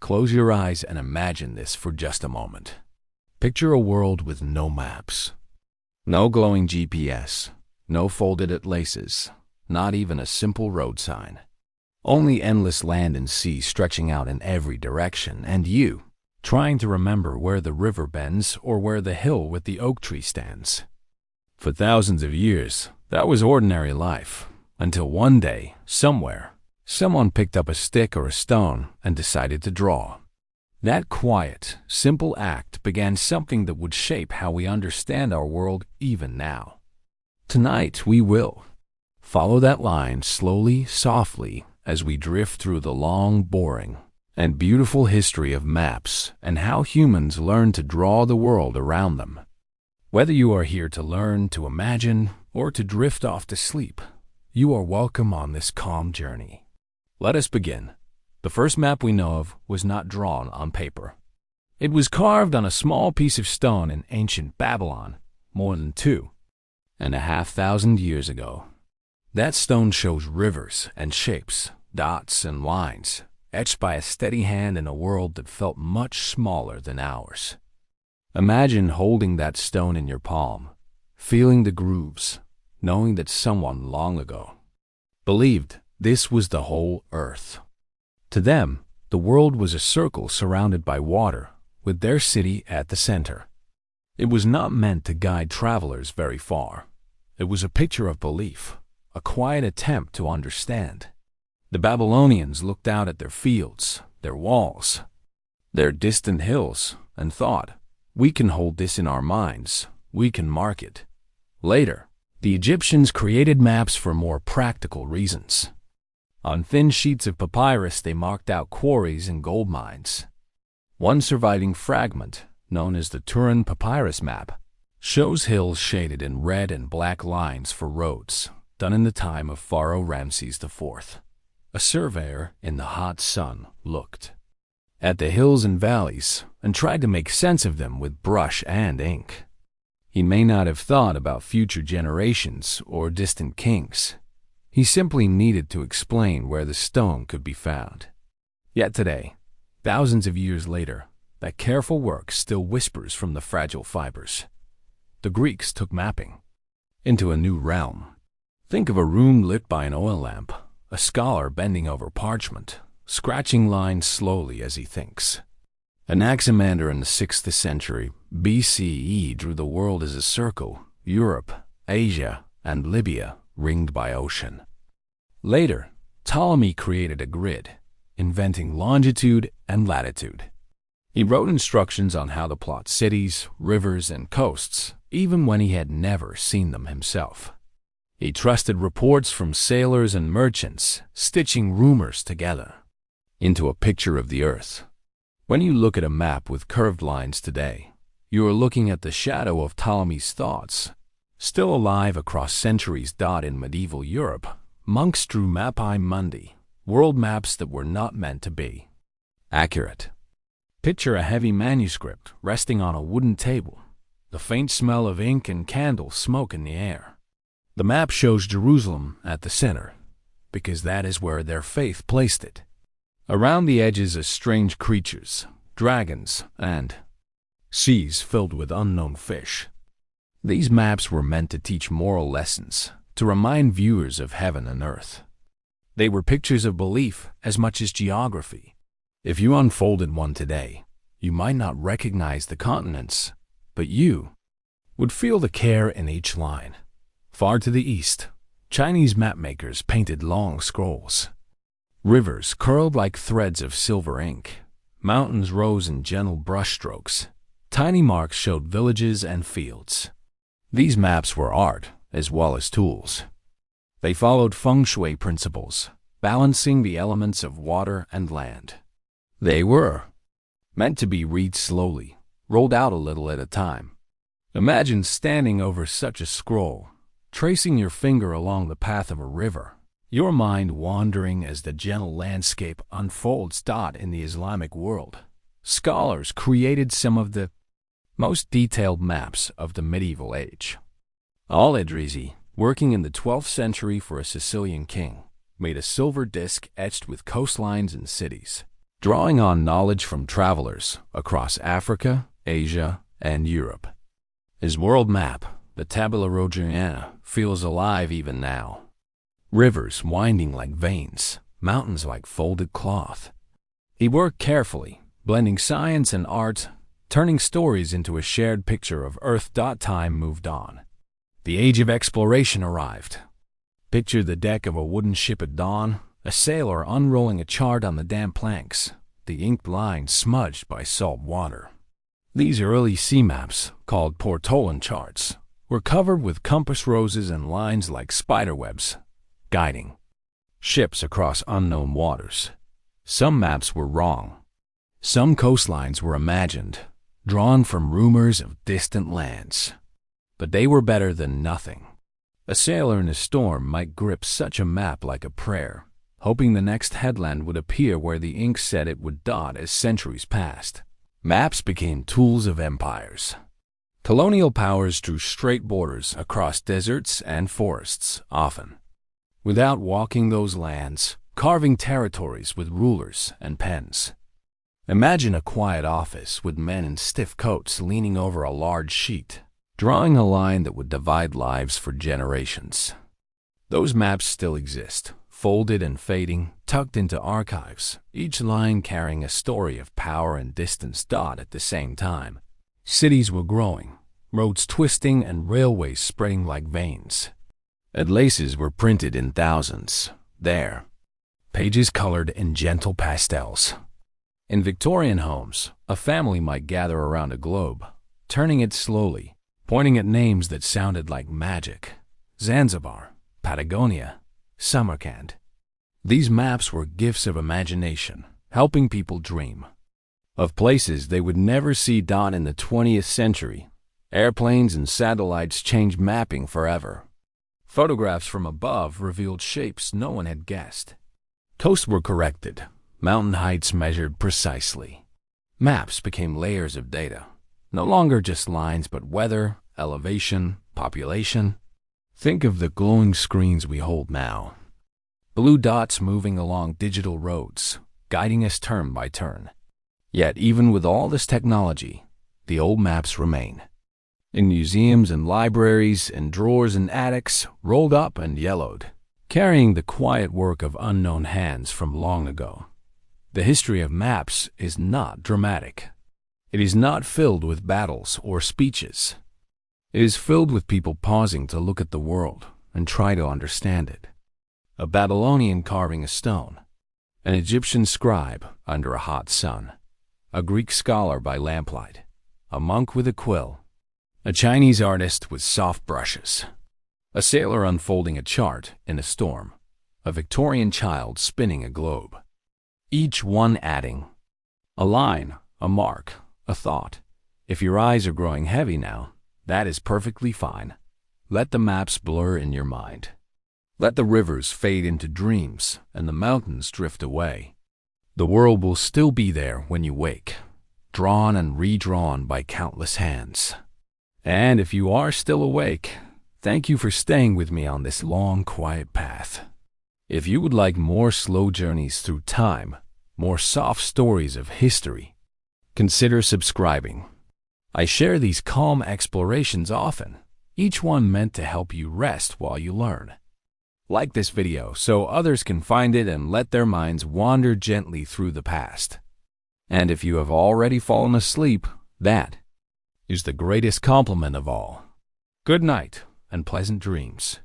Close your eyes and imagine this for just a moment. Picture a world with no maps, no glowing GPS, no folded atlases, not even a simple road sign. Only endless land and sea stretching out in every direction, and you, trying to remember where the river bends or where the hill with the oak tree stands. For thousands of years, that was ordinary life, until one day, somewhere, someone picked up a stick or a stone and decided to draw. That quiet, simple act began something that would shape how we understand our world even now. Tonight we will follow that line slowly, softly, as we drift through the long, boring, and beautiful history of maps and how humans learn to draw the world around them. Whether you are here to learn, to imagine, or to drift off to sleep, you are welcome on this calm journey. Let us begin. The first map we know of was not drawn on paper. It was carved on a small piece of stone in ancient Babylon, more than 2,500 years ago. That stone shows rivers and shapes, dots and lines, etched by a steady hand in a world that felt much smaller than ours. Imagine holding that stone in your palm, feeling the grooves, knowing that someone long ago believed this was the whole earth. To them, the world was a circle surrounded by water, with their city at the center. It was not meant to guide travelers very far. It was a picture of belief, a quiet attempt to understand. The Babylonians looked out at their fields, their walls, their distant hills, and thought, we can hold this in our minds, we can mark it. Later, the Egyptians created maps for more practical reasons. On thin sheets of papyrus they marked out quarries and gold mines. One surviving fragment, known as the Turin papyrus map, shows hills shaded in red and black lines for roads, done in the time of Pharaoh Ramses IV. A surveyor in the hot sun looked at the hills and valleys and tried to make sense of them with brush and ink. He may not have thought about future generations or distant kings. He simply needed to explain where the stone could be found. Yet today, thousands of years later, that careful work still whispers from the fragile fibers. The Greeks took mapping into a new realm. Think of a room lit by an oil lamp, a scholar bending over parchment, scratching lines slowly as he thinks. Anaximander in the 6th century BCE drew the world as a circle, Europe, Asia, and Libya ringed by ocean. Later, Ptolemy created a grid, inventing longitude and latitude. He wrote instructions on how to plot cities, rivers, and coasts, even when he had never seen them himself. He trusted reports from sailors and merchants, stitching rumors together into a picture of the earth. When you look at a map with curved lines today, you are looking at the shadow of Ptolemy's thoughts. Still alive across centuries. In medieval Europe, monks drew Mappae Mundi, world maps that were not meant to be accurate. Picture a heavy manuscript resting on a wooden table, the faint smell of ink and candle smoke in the air. The map shows Jerusalem at the center, because that is where their faith placed it. Around the edges are strange creatures, dragons, and seas filled with unknown fish. These maps were meant to teach moral lessons, to remind viewers of heaven and earth. They were pictures of belief as much as geography. If you unfolded one today, you might not recognize the continents, but you would feel the care in each line. Far to the east, Chinese mapmakers painted long scrolls. Rivers curled like threads of silver ink. Mountains rose in gentle brushstrokes. Tiny marks showed villages and fields. These maps were art as well as tools. They followed feng shui principles, balancing the elements of water and land. They were meant to be read slowly, rolled out a little at a time. Imagine standing over such a scroll, tracing your finger along the path of a river, your mind wandering as the gentle landscape unfolds. In the Islamic world, scholars created some of the most detailed maps of the medieval age. Al-Idrisi, working in the 12th century for a Sicilian king, made a silver disc etched with coastlines and cities, drawing on knowledge from travelers across Africa, Asia, and Europe. His world map, the Tabula Rogeriana, feels alive even now. Rivers winding like veins, mountains like folded cloth. He worked carefully, blending science and art, turning stories into a shared picture of Earth. Time moved on. The age of exploration arrived. Picture the deck of a wooden ship at dawn, a sailor unrolling a chart on the damp planks, the inked lines smudged by salt water. These early sea maps, called portolan charts, were covered with compass roses and lines like spiderwebs, guiding ships across unknown waters. Some maps were wrong. Some coastlines were imagined, drawn from rumors of distant lands. But they were better than nothing. A sailor in a storm might grip such a map like a prayer, hoping the next headland would appear where the ink said it would dot as centuries passed. Maps became tools of empires. Colonial powers drew straight borders across deserts and forests, often without walking those lands, carving territories with rulers and pens. Imagine a quiet office with men in stiff coats leaning over a large sheet, drawing a line that would divide lives for generations. Those maps still exist, folded and fading, tucked into archives, each line carrying a story of power and distance at the same time. Cities were growing, roads twisting and railways spreading like veins. Atlases were printed in thousands, there, pages colored in gentle pastels. In Victorian homes, a family might gather around a globe, turning it slowly, pointing at names that sounded like magic. Zanzibar, Patagonia, Samarkand. These maps were gifts of imagination, helping people dream of places they would never see in the 20th century. Airplanes and satellites changed mapping forever. Photographs from above revealed shapes no one had guessed. Coasts were corrected, mountain heights measured precisely. Maps became layers of data, no longer just lines but weather, elevation, population. Think of the glowing screens we hold now. Blue dots moving along digital roads, guiding us turn by turn. Yet even with all this technology, the old maps remain. In museums and libraries, in drawers and attics, rolled up and yellowed, carrying the quiet work of unknown hands from long ago. The history of maps is not dramatic. It is not filled with battles or speeches. It is filled with people pausing to look at the world and try to understand it. A Babylonian carving a stone, an Egyptian scribe under a hot sun, a Greek scholar by lamplight, a monk with a quill, a Chinese artist with soft brushes, a sailor unfolding a chart in a storm, a Victorian child spinning a globe. Each one adding a line, a mark, a thought. If your eyes are growing heavy now, that is perfectly fine. Let the maps blur in your mind. Let the rivers fade into dreams and the mountains drift away. The world will still be there when you wake, drawn and redrawn by countless hands. And if you are still awake, thank you for staying with me on this long, quiet path. If you would like more slow journeys through time, more soft stories of history, consider subscribing. I share these calm explorations often, each one meant to help you rest while you learn. Like this video so others can find it and let their minds wander gently through the past. And if you have already fallen asleep, that is the greatest compliment of all. Good night and pleasant dreams.